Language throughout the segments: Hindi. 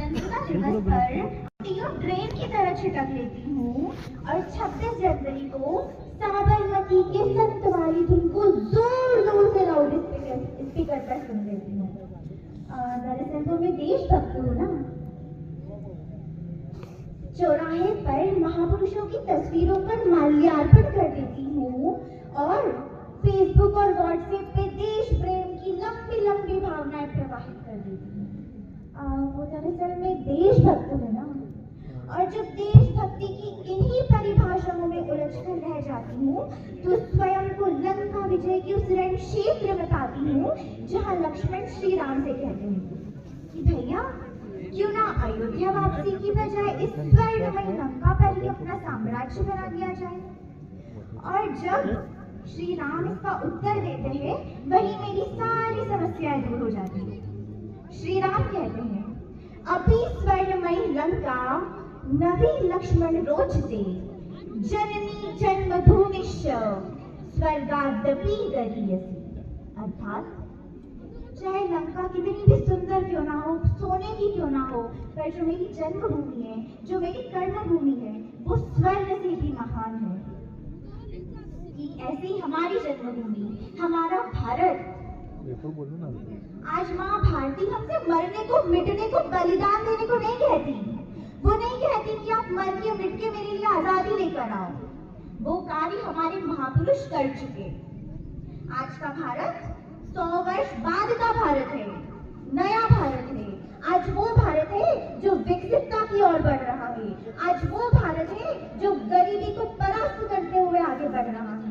स्वतंत्रता दिवस पर ट्रेन की तरह छिटक लेती हूँ और 26 जनवरी को साबरमती के संत वाली धुन को जोर जोर से लाउड स्पीकर पर सुन लेती हूँ। दरअसल तो मैं देशभक्त हूँ ना। चौराहे पर महापुरुषों की तस्वीरों पर माल्यार्पण कर देती हूँ और फेसबुक और व्हाट्सएप पे देश प्रेम की लंबी लंबी भावनाएं प्रवाहित कर देती हूँ। वो दरअसल में देशभक्त हूँ ना। और जब देशभक्ति की इन्हीं परिभाषाओं में उलझकर रह जाती हूँ तो स्वयं को लंका विजय की उस रण क्षेत्र में पाती हूँ जहाँ लक्ष्मण श्री राम से कहते हैं कि भैया क्यों ना अयोध्या वापसी की बजाय इस स्वर्णमयी लंका पर ही अपना साम्राज्य बना दिया जाए। और जब श्री राम इसका उत्तर देते हैं वही मेरी सारी समस्याएं दूर हो जाती हैं। श्री राम कहते हैं अभी स्वर्णमयी लंका नवी लक्ष्मण रोचते जननी जन्मभूमिश्च स्वर्गादपि गरीयसी। अर्थात चाहे लंका कितनी भी सुंदर क्यों ना हो, सोने की क्यों ना हो, पर जो मेरी जन्मभूमि है, जो मेरी कर्मभूमि है, वो स्वर्ण से भी महान है। कि ऐसे ही हमारी जन्मभूमि, हमारा भारत, आज माँ भारती हमसे मरने को, मिटने को, बलिदान देने को नहीं कहती। वो नहीं कहती कि आप मर के मिट के मेरे लिए आजादी लेकर आओ। वो कार्य हमारे महापुरुष कर चुके। आज का भारत 100 वर्ष बाद का भारत है, नया भारत है। आज वो भारत है जो विकसितता की ओर बढ़ रहा है। आज वो भारत है जो गरीबी को परास्त करते हुए आगे बढ़ रहा है।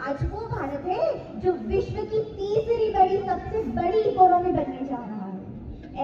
आज वो भारत है जो विश्व की तीसरी बड़ी, सबसे बड़ी इकोनॉमी बनने जा रहा है।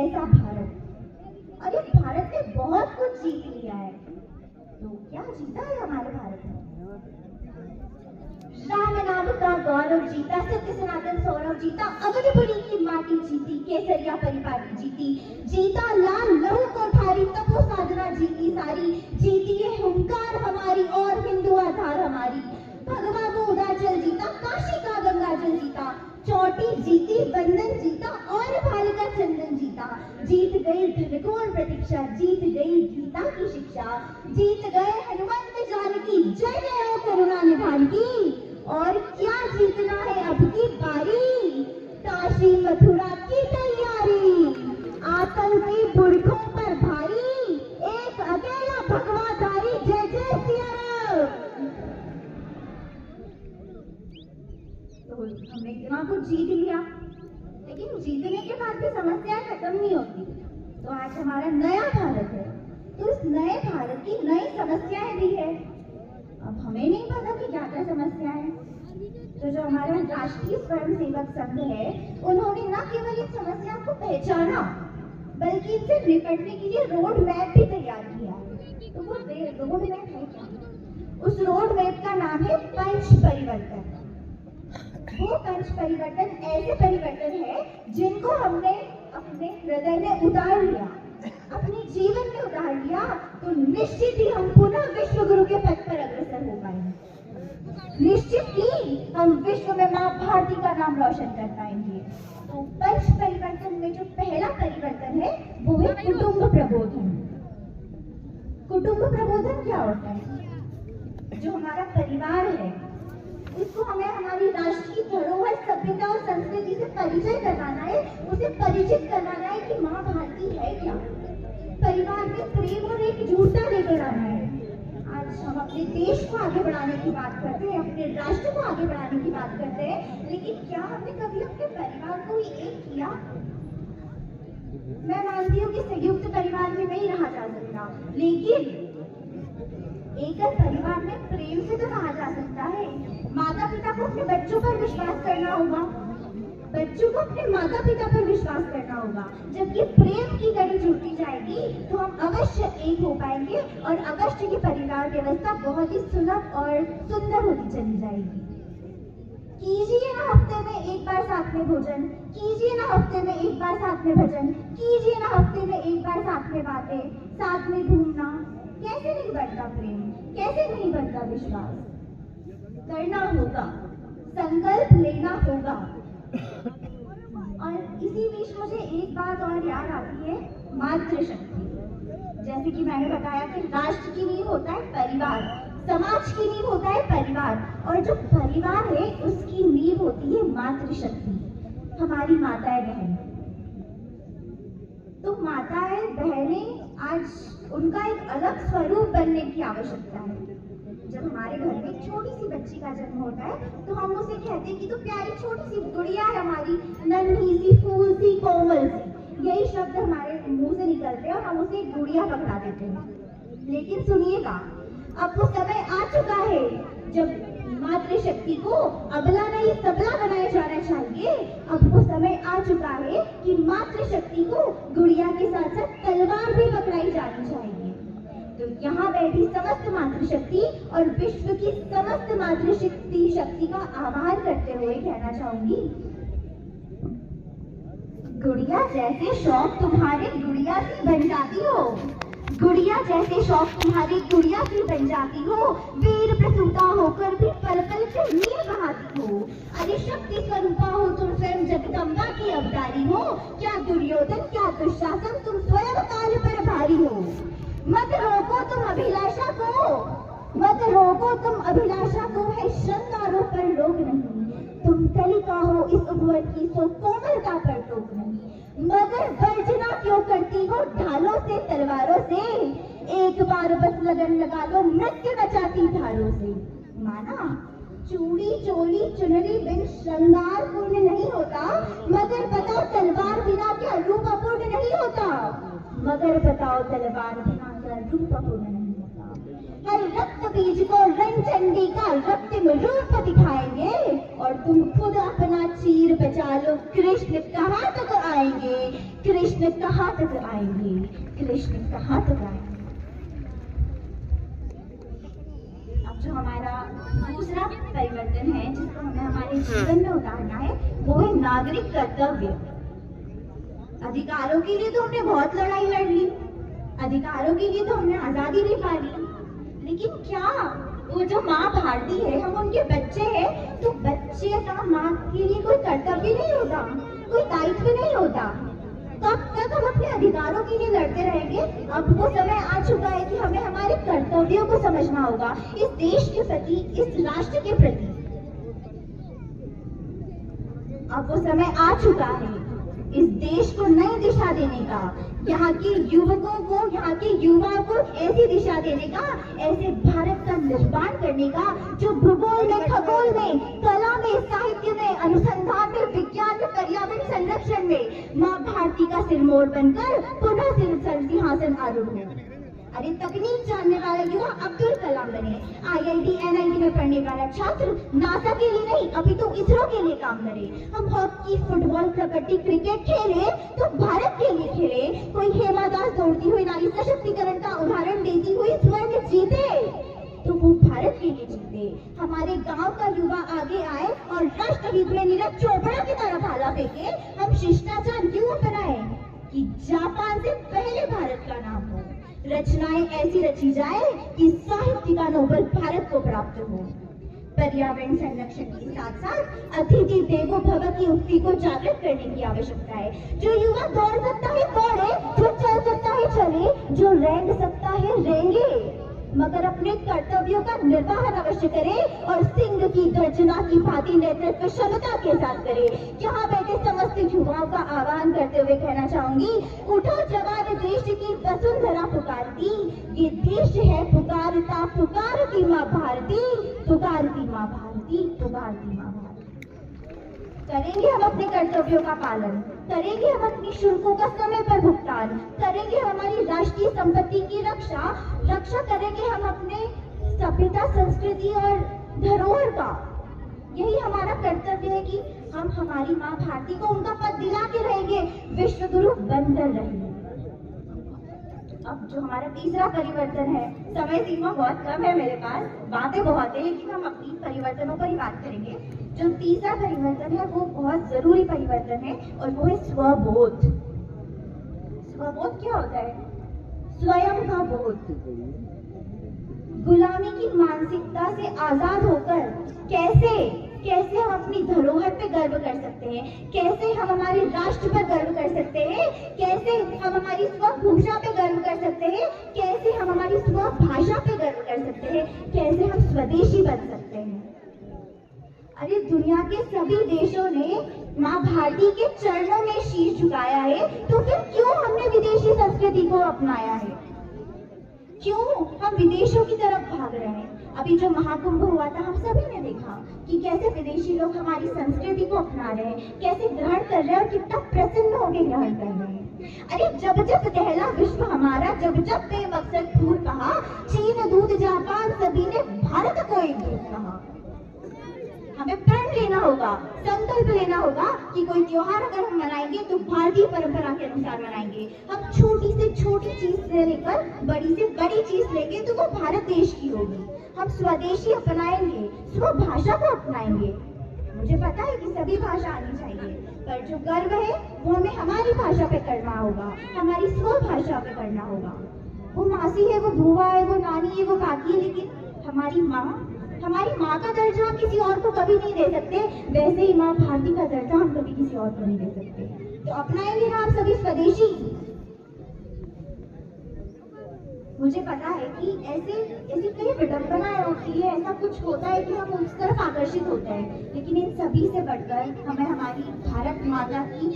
ऐसा भारत, और इस भारत ने बहुत कुछ जीत लिया है। तो क्या जीता है हमारे भारत में? राम नाम का गौरव जीता, सत्य सनातन सौरभ जीता, अवधपुरी की माटी जीती, केसरिया परिपाटी जीती, जीता लाल लहू कोठारी, तपो साधना जीती सारी, जीती है हुंकार हमारी और हिंदू आधार हमारी। भगवा को उदाचल जीता, काशी का गंगाजल जीता, चोटी जीती, बंधन जीता और भालिका चंदन जीता। जीत गई धनकोर प्रतीक्षा, जीत गई गीता की शिक्षा, जीत गए हनुमंत जानकी, जय जय हो करुणा निधान की। और क्या जीतना है अब की बारी, काशी मथुरा की तैयारी, आतंकी पुरखों पर भारी, एक अकेला भगवाधारी, जय जय सिया राम। तो हमने इतना कुछ जीत लिया, लेकिन जीतने के बाद भी समस्याएं खत्म नहीं होती। तो आज हमारा नया भारत है, तो इस नए भारत की नई समस्याएं भी है। अब हमें नहीं पता कि क्या क्या समस्या है। तो जो हमारा राष्ट्रीय स्वयंसेवक संघ है, उन्होंने न केवल इन समस्याओं को पहचाना बल्कि इनसे निपटने के लिए रोड मैप भी तैयार किया। तो वो रोड मैप है क्या? उस रोड मैप का नाम है पंच परिवर्तन। वो पंच परिवर्तन ऐसे परिवर्तन है जिनको हमने अपने हृदय में उतार लिया, अपने जीवन में उतार लिया, तो निश्चित ही हम पुनः विश्व गुरु के पद पर अग्रसर हो पाएंगे। निश्चित ही हम विश्व में मां भारती का नाम रोशन कर पाएंगे। तो पंच परिवर्तन में जो पहला परिवर्तन है वो है कुटुंब प्रबोधन। कुटुंब प्रबोधन क्या होता है? जो हमारा परिवार है उसको हमें हमारी राष्ट्र की धरोहर, सभ्यता और संस्कृति से परिचय करवाना है, उसे परिचित करवाना है कि मां भारती है क्या। परिवार में प्रेम और एकजुटता लेकर आना है। आज हम अपने देश को आगे बढ़ाने की बात करते हैं, अपने राष्ट्र को आगे बढ़ाने की बात करते हैं, लेकिन क्या हमने कभी अपने परिवार को ही एक किया? मैं मानती हूँ कि संयुक्त परिवार में नहीं रहा जा सकता, लेकिन एकल परिवार में प्रेम से तो रहा जा सकता है। माता पिता को अपने बच्चों पर विश्वास करना होगा, बच्चों को अपने माता पिता पर विश्वास करना होगा। जब ये प्रेम की कड़ी जुड़ती जाएगी तो हम अवश्य एक हो पाएंगे और अवश्य की परिवार व्यवस्था बहुत ही सुलभ और सुंदर होती चली जाएगी। कीजिए ना हफ्ते में एक बार साथ में भोजन, कीजिए ना हफ्ते में एक बार साथ में भजन, कीजिए ना हफ्ते में एक बार साथ में बातें, साथ में घूमना। कैसे नहीं बढ़ता प्रेम, कैसे नहीं बढ़ता विश्वास? करना होगा, संकल्प लेना होगा। और इसी बीच मुझे एक बात और याद आती है, मातृशक्ति। जैसे कि मैंने बताया कि राष्ट्र की नींव होता है परिवार, समाज की नींव होता है परिवार, और जो परिवार है उसकी नींव होती है मातृशक्ति, हमारी माताएं बहनें। तो माताएं बहनें आज उनका एक अलग स्वरूप बनने की आवश्यकता है। जब हमारे घर में छोटी सी बच्ची का जन्म होता है तो हम उसे कहते हैं कि तो प्यारी छोटी सी गुड़िया है हमारी, नन्ही सी, फूल सी, कोमल सी, यही शब्द हमारे मुंह से निकलते हैं और हम उसे गुड़िया पकड़ा देते हैं। लेकिन सुनिएगा, अब वो समय आ चुका है जब मातृशक्ति को अबला नहीं सबला बनाया जाना चाहिए। अब वो समय आ चुका है कि मातृशक्ति को गुड़िया के साथ साथ तलवार भी पकड़ाई जानी चाहिए। तो यहाँ बैठी समस्त मातृशक्ति और विश्व की समस्त मातृशक्ति शक्ति का आभार करते हुए कहना चाहूंगी, गुड़िया जैसे शौक तुम्हारे गुड़िया सी बन जाती हो, गुड़िया जैसे शौक तुम्हारी गुड़िया सी बन जाती हो, वीर प्रसूता होकर भी पल पल से नीर बहाती हो। अरे शक्ति स्वरूपा हो तुम, स्वयं जगदम्बा की अवतारी हो, क्या दुर्योधन क्या दुशासन तुम स्वयं काल पर भारी हो। मत रोको तुम अभिलाषा को, मत रोको तुम अभिलाषा को, है श्रृंगारों पर रोक नहीं। तुम कलिका हो इस उपवन की, सो कोमलता पर टोक नहीं। मगर वर्जना क्यों करती हो ढालों से तलवारों से, एक बार बस लगन लगा लो मृत्यु नचाती धारों से। माना चूड़ी चोली चुनरी बिन श्रृंगार पूर्ण नहीं होता, मगर बताओ तलवार बिना क्या रूप अपूर्ण नहीं होता, मगर बताओ तलवार बिना क्या रूप अपूर्ण नहीं होता। हर रक्त बीज को रंगचंडी का रक्तिम रूप दिखाएंगे, और तुम खुद अपना चीर बचा लो, कृष्ण कहाँ तक आएंगे, कृष्ण कहाँ तक आएंगे, कृष्ण कहाँ तक आएंगे। अब जो हमारा दूसरा परिवर्तन है जिसको हमें हमारे जीवन में उतारना है, वो है नागरिक कर्तव्य। अधिकारों के लिए तो हमने बहुत लड़ाई लड़ ली, अधिकारों के लिए तो हमने आजादी भी पा ली, लेकिन क्या वो जो माँ भारती है, हम उनके बच्चे हैं, तो बच्चे का माँ के लिए कोई कर्तव्य नहीं होता, कोई दायित्व नहीं होता। कब तक हम अपने अधिकारों के लिए लड़ते रहेंगे। अब वो समय आ चुका है कि हमें हमारे कर्तव्यों को समझना होगा, इस देश के प्रति, इस राष्ट्र के प्रति। अब वो समय आ चुका है इस देश को नई दिशा देने का, यहाँ के युवकों को, यहाँ के युवाओं को ऐसी दिशा देने का, ऐसे भारत का निर्माण करने का जो भूगोल में, खगोल में, कला में, साहित्य में, अनुसंधान में, विज्ञान में, पर्यावरण संरक्षण में माँ भारती का सिरमौर बनकर पुनः सिंहासन आरूढ़ हो। अरे तकनीक जानने वाला युवा अब्दुल कलाम बने, IIT NIT में पढ़ने वाला छात्र नासा के लिए नहीं अपितु इसरो के लिए काम करे। हम हॉकी, फुटबॉल, कबड्डी, क्रिकेट खेले तो भारत के लिए खेले। कोई हेमा दास दौड़ती हुई नारी सशक्तिकरण का उदाहरण देती हुई स्वर्ण जीते तो वो भारत के लिए जीते। हमारे गांव का युवा आगे आए और राष्ट्रहित में नीरज चोपड़ा की तरह भाला फेंके। हम शिष्टाचार यूं अपनाए कि जापान से पहले भारत का नाम हो, रचनाएं ऐसी रची जाए कि साहित्य का नोबेल भारत को प्राप्त हो। पर्यावरण संरक्षण के साथ साथ अतिथि देवो भव की उक्ति को जागृत करने की आवश्यकता है। जो युवा दौड़ सकता है दौड़े, जो चल सकता है चले, जो रेंग सकता है रेंगे, मगर अपने कर्तव्यों का निर्वाहन अवश्य करे और सिंह की गर्जना की भांति नेतृत्व क्षमता के साथ करे। यहाँ बैठे समस्त युवाओं का आह्वान करते हुए कहना चाहूंगी, उठो जवान देश की वसुंधरा पुकारती, ये देश है पुकारता, पुकारती माँ भारती, पुकारती माँ भारती, पुकारती माँ भारती। करेंगे हम अपने कर्तव्यों का पालन, करेंगे हम अपनी शुल्कों का समय पर भुगतान, करेंगे हमारी राष्ट्रीय संपत्ति की रक्षा करेंगे हम अपने सभ्यता, संस्कृति और धरोहर का। यही हमारा कर्तव्य है कि हम हमारी माँ भारती को उनका पद दिला के रहेंगे, विश्व गुरु बनकर रहेंगे। अब जो हमारा तीसरा परिवर्तन है, समय सीमा बहुत कम है मेरे पास, बातें बहुत है, लेकिन हम अपनी परिवर्तनों पर ही बात करेंगे। जो तीसरा परिवर्तन है वो बहुत जरूरी परिवर्तन है और वो है स्वबोध। स्वबोध क्या होता है? स्वयं का बोध। गुलामी की मानसिकता से आजाद होकर कैसे हम अपनी धरोहर पे गर्व कर सकते हैं, कैसे हम हमारे राष्ट्र पर गर्व कर सकते हैं, कैसे हम हमारी स्वभूषा पे गर्व कर सकते हैं, कैसे हम हमारी स्वभाषा पे गर्व कर सकते हैं, कैसे हम स्वदेशी बन सकते हैं। अरे दुनिया के सभी देशों ने माँ भारती के चरणों में शीश झुकाया है, तो फिर क्यों हमने विदेशी संस्कृति को अपनाया है? क्यों हम विदेशों की तरफ भाग रहे हैं? अभी जो महाकुंभ हुआ था, हम सभी ने देखा कि कैसे विदेशी लोग हमारी संस्कृति को अपना रहे हैं, कैसे ग्रहण कर रहे हैं और कितना प्रसन्न होकर ग्रहण कर रहे हैं। अरे जब जब कहला विश्व हमारा, जब जब बेमकसद फूल कहा, चीन दूध जापान सभी ने भारत को एक दूध कहा। हमें प्रण लेना होगा, संकल्प लेना होगा कि कोई त्योहार अगर हम मनाएंगे तो भारतीय परंपरा के अनुसार मनाएंगे। हम छोटी से छोटी चीज से लेकर बड़ी से बड़ी चीज लेंगे तो वो भारत देश की होगी। हम स्वदेशी अपनाएंगे, स्वभाषा को अपनाएंगे। मुझे पता है कि सभी भाषा आनी चाहिए, पर जो गर्व है वो हमें हमारी भाषा पे करना होगा, हमारी स्वभाषा पे करना होगा। वो मासी है, वो बुआ है, वो नानी है, वो काकी है, लेकिन हमारी माँ का दर्जा हम किसी और को कभी नहीं दे सकते, वैसे ही माँ भारती का दर्जा हम कभी किसी और को नहीं दे सकते। तो अपनाएंगे ना हम सभी स्वदेशी। मुझे पता है कि ऐसी कई विडंबनाएं होती है, ऐसा कुछ होता है कि हम उस तरफ आकर्षित होते हैं, लेकिन इन सभी से बढ़कर हमें हमारी भारत माता की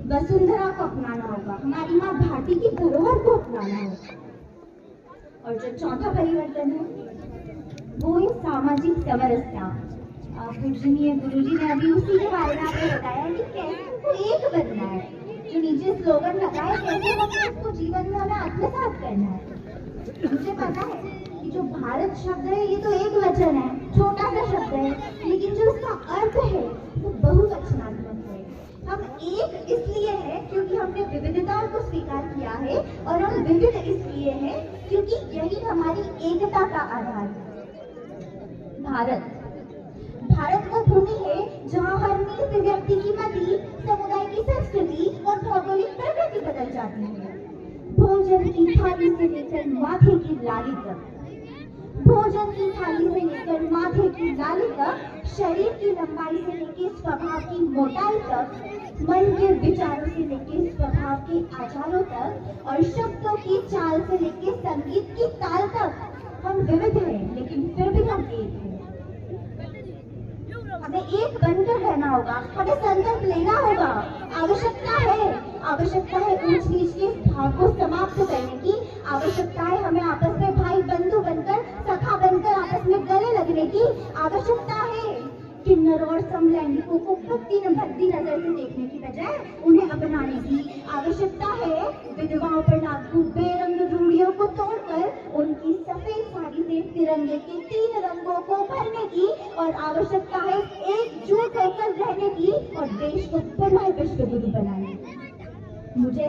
वसुंधरा को अपनाना होगा, हमारी माँ भारती की धरोहर को अपनाना होगा। और जो चौथा परिवर्तन है वो है सामाजिक समरसता। पूजनीय गुरुजी ने अभी उसी के बारे में आपको बताया कि कैसे हमको एक बनना है। जो नीचे स्लोगन लगा है, कैसे हमें उसको जीवन में हमें आत्मसात करना है। मुझे पता है कि जो भारत शब्द है ये तो एक वचन है, छोटा सा शब्द है, लेकिन जो उसका अर्थ है वो बहुवचनात्मक है। हम एक इसलिए है क्योंकि हमने विविधताओं को स्वीकार किया है, और हम विविध इसलिए हैं क्योंकि यही हमारी एकता का आधार है। भारत वो भूमि है जहाँ हर मील से व्यक्ति की मति, समुदाय की संस्कृति और भौगोलिक प्रकृति बदल जाती है। भोजन की थाली से लेकर माथे की लाली तक, भोजन की थाली से लेकर माथे की लाली तक, शरीर की लंबाई से लेकर स्वभाव की मोटाई तक, मन के विचारों से लेकर स्वभाव के आचारों तक, और शब्दों की चाल से लेकर संगीत की ताल तक हम विविध हैं, लेकिन फिर भी हम एक हैं। हमें एक बनकर रहना होगा, हमें संकल्प लेना होगा। आवश्यकता है ऊंच नीच के भाव को समाप्त करने की। आवश्यकता है हमें आपस में भाई बंधु बनकर, सखा बनकर आपस में गले लगने की। आवश्यकता है किन्नर और समलैंगिकों को भक्ति नजर से देखने की बजाय उन्हें अपनाने की। आवश्यकता है विधवाओं पर लागू बेरंग रूढ़ियों को तोड़कर उनकी सफेद साड़ी से तिरंगे के 3 रंगों को भरने की। और आवश्यकता है एकजुट होकर रहने की और देश को पुनः विश्व गुरु बनाने की। मुझे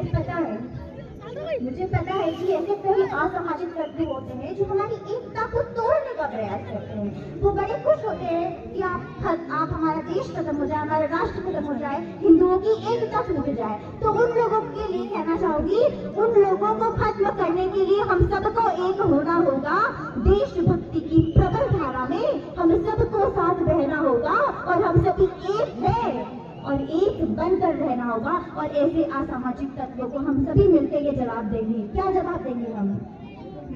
पता है कि ऐसे कई असामाजिक तत्व होते हैं जो हमारी एकता को तोड़ने का प्रयास करते हैं। वो बड़े खुश होते हैं कि आप हमारा देश खत्म हो जाए, हमारा राष्ट्र खत्म हो जाए, हिंदुओं की एकता टूट जाए। तो उन लोगों के लिए कहना चाहूंगी, उन लोगों को खत्म करने के लिए हम सबको एक होना होगा। देशभक्ति की प्रबल धारा में हम सबको साथ बहना होगा और हम सभी एक हैं और एक बनकर रहना होगा। और ऐसे असामाजिक तत्वों को हम सभी मिलकर ये जवाब देंगे। क्या जवाब देंगे हम?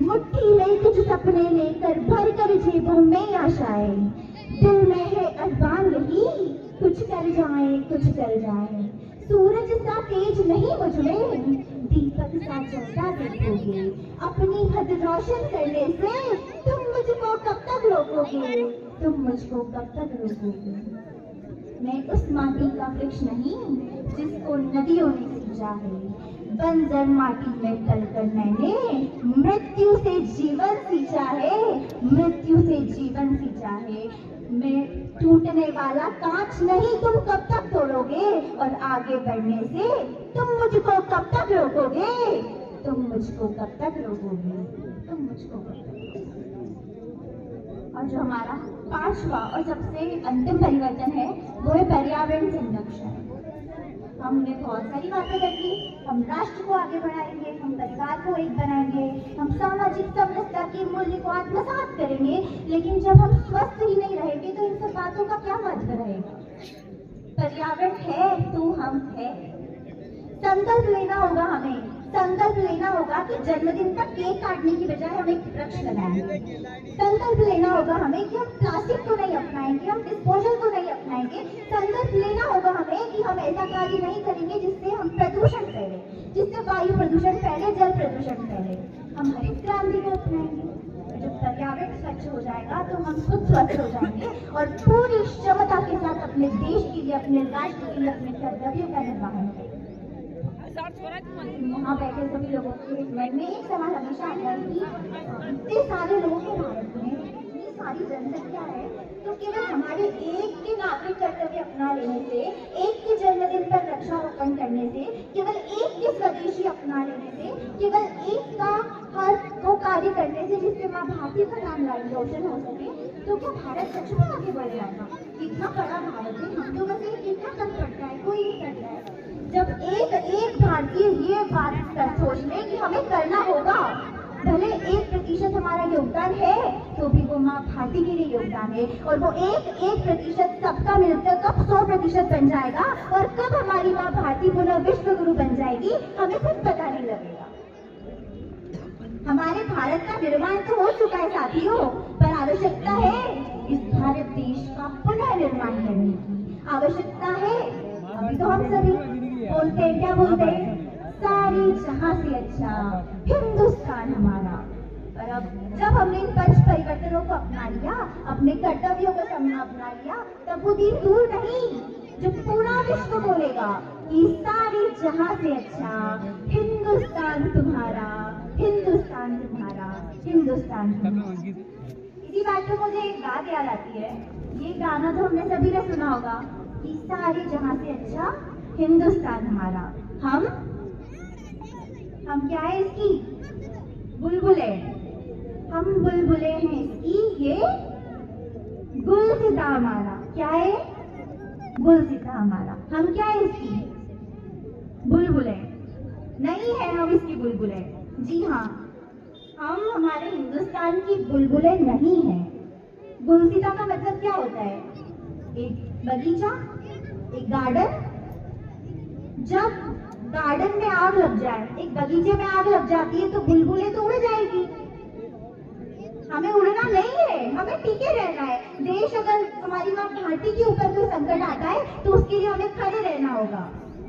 मुट्ठी में कुछ सपने लेकर भर कर जेबों में आशाएं, दिल में है अरमान यही कुछ कर जाए। सूरज सा तेज नहीं मुझ में, दीपक सा जलता देखोगे। अपनी हद रोशन करने से तुम मुझको कब तक रोकोगे? मैं उस माटी का वृक्ष नहीं जिसको नदियों ने सींचा है। बंजर माटी में तलकर मैंने मृत्यु से जीवन सींचा है। मैं टूटने वाला कांच नहीं, तुम कब तक तोड़ोगे? और आगे बढ़ने से तुम मुझको कब तक रोकोगे? और जो हमारा 5वां और सबसे अंतिम परिवर्तन है वो है पर्यावरण संरक्षण। हमने बहुत सारी बातें की। हम राष्ट्र को आगे बढ़ाएंगे, हम परिवार को एक बनाएंगे, हम सामाजिक समरसता के मूल्य को आत्मसात करेंगे, लेकिन जब हम स्वस्थ ही नहीं रहेंगे तो इन सब बातों का क्या महत्व रहेगा? पर्यावरण है तो हम है। संकल्प लेना होगा हमें, संकल्प लेना होगा कि जन्मदिन पर केक काटने की बजाय हम एक वृक्ष लगाएंगे। संकल्प लेना होगा हमें कि हम प्लास्टिक को नहीं अपनाएंगे, हम डिस्पोजल को नहीं अपनाएंगे। संकल्प लेना होगा हमें कि हम ऐसा कार्य नहीं करेंगे जिससे हम प्रदूषण फैले, जिससे वायु प्रदूषण फैले, जल प्रदूषण फैले। हम हरित क्रांति को अपनाएंगे। जब पर्यावरण स्वच्छ हो जाएगा तो हम खुद स्वस्थ हो जाएंगे और पूरी क्षमता के साथ अपने देश के लिए, अपने राष्ट्र के लिए, अपने कर्तव्यों का निर्वहन करेंगे। यहाँ बैठे सभी लोगों के मन में एक सवाल हमेशा आता है कि इतने सारे लोग हैं भारत में, इतनी सारी जनसंख्या है, तो केवल हमारे एक के नागरिक कर्तव्य अपना लेने से, एक के जन्मदिन पर वृक्षारोपण करने से, केवल एक के स्वदेशी अपना लेने से, केवल एक का हर वो कार्य करने से जिससे माँ भारती का नाम रोशन हो सके, तो क्या भारत सच में आगे बढ़ जाएगा? इतना बड़ा भारत है, हम लोगों से कितना कम पड़ता है, कोई नहीं करता है। जब एक भारतीय ये बात सोच ले कि हमें करना होगा, भले 1% हमारा योगदान है तो भी वो माँ भारती के लिए योगदान है, और वो 1% सबका मिलकर कब 100% बन जाएगा और कब हमारी माँ भारती पुनः विश्व गुरु बन जाएगी, हमें कुछ पता नहीं लगेगा। हमारे भारत का निर्माण तो हो चुका है साथियों, पर आवश्यकता है इस भारत देश का पुनः निर्माण करने की। आवश्यकता है, अभी तो हम सभी बोलते हैं, क्या बोलते हैं, सारी जहां से अच्छा हिंदुस्तान हमारा। पर अब जब हमने इन पंच परिवर्तनों को अपना लिया, अपने कर्तव्यों को अपना लिया, तब वो दिन दूर नहीं जब पूरा विश्व बोलेगा कि सारी जहां से अच्छा हिंदुस्तान तुम्हारा, हिंदुस्तान तुम्हारा, हिंदुस्तान तुम्हारा। इसी बात पे मुझे एक बात याद आती है, ये गाना तो हमने सभी ने सुना होगा कि सारी जहां से अच्छा हिंदुस्तान हमारा। हम क्या है इसकी? बुलबुले। हम बुलबुले हैं इसकी, ये गुलसिता हमारा। क्या है? गुलसिता हमारा। हम क्या है इसकी? बुलबुले नहीं है, हम इसकी बुलबुले। जी हाँ, हम हमारे हिंदुस्तान की बुलबुले नहीं है। गुलसिता का मतलब क्या होता है? एक बगीचा, एक गार्डन। जब गार्डन में आग लग जाए, एक बगीचे में आग लग जाती है तो बुलबुलें तो उड़ जाएगी। हमें उड़ना नहीं है, हमें टिके रहना है। देश अगर हमारी माँ भारती के ऊपर कोई संकट आता है तो उसके लिए हमें खड़े रहना होगा।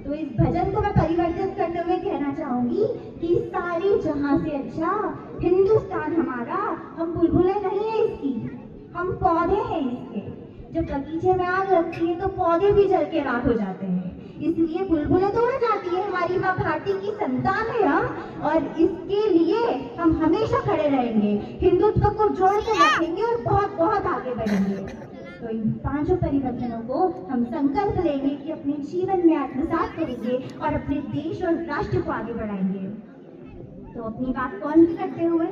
तो इस भजन को मैं परिवर्तित करते हुए कहना चाहूंगी कि सारी जहां से अच्छा हिंदुस्तान हमारा। हम बुलबुलें नहीं है इसकी, हम पौधे हैं इसके। जब बगीचे में आग लगती है तो पौधे भी जल के राख हो जाते हैं, इसलिए बुलबुलें तो उड़ जाती है। हमारी माँ भारती की संतान है हम, और इसके लिए हम हमेशा खड़े रहेंगे, हिंदुत्व को जोड़ के रखेंगे और बहुत बहुत आगे बढ़ेंगे। तो इन पांचों परिवर्तनों को हम संकल्प लेंगे कि अपने जीवन में आत्मसात करेंगे और अपने देश और राष्ट्र को आगे बढ़ाएंगे। तो अपनी बात कौन भी करते हुए,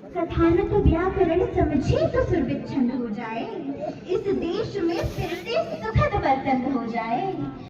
कथानक व्याकरण समझे तो सुरभित छंद हो जाए, इस देश में फिर से सुखद वर्तन हो जाए।